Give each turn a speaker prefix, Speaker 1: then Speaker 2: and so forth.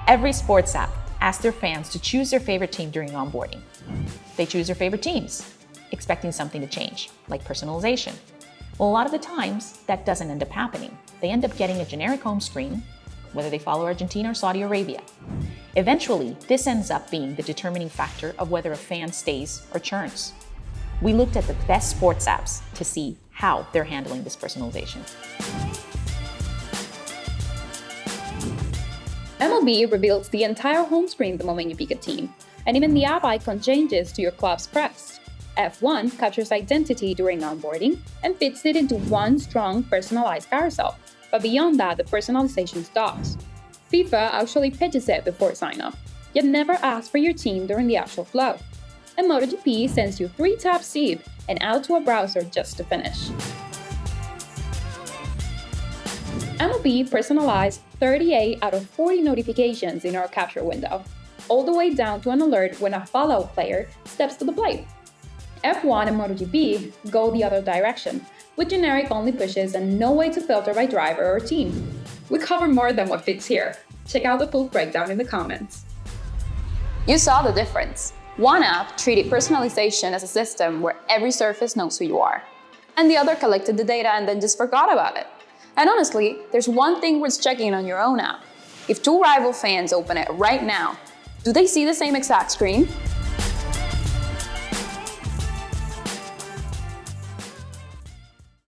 Speaker 1: Every sports app asks their fans to choose their favorite team during onboarding. They choose their favorite teams, expecting something to change, like personalization. Well, a lot of the times, that doesn't end up happening. They end up getting a generic home screen, whether they follow Argentina or Saudi Arabia. Eventually, this ends up being the determining factor of whether a fan stays or churns. We looked at the best sports apps to see how they're handling this personalization.
Speaker 2: MLB reveals the entire home screen the moment you pick a team, and even the app icon changes to your club's crest. F1 captures identity during onboarding and fits it into one strong personalized carousel, but beyond that, the personalization stops. FIFA actually pitches it before sign-up, yet never asks for your team during the actual flow. And MotoGP sends you 3-tap zip and out to a browser just to finish. MLB personalized 38 out of 40 notifications in our capture window, all the way down to an alert when a follow player steps to the plate. F1 and MotoGP go the other direction, with generic only pushes and no way to filter by driver or team. We cover more than what fits here. Check out the full breakdown in the comments.
Speaker 3: You saw the difference. One app treated personalization as a system where every surface knows who you are, and the other collected the data and then just forgot about it. And honestly, there's one thing worth checking on your own app. If two rival fans open it right now, do they see the same exact screen?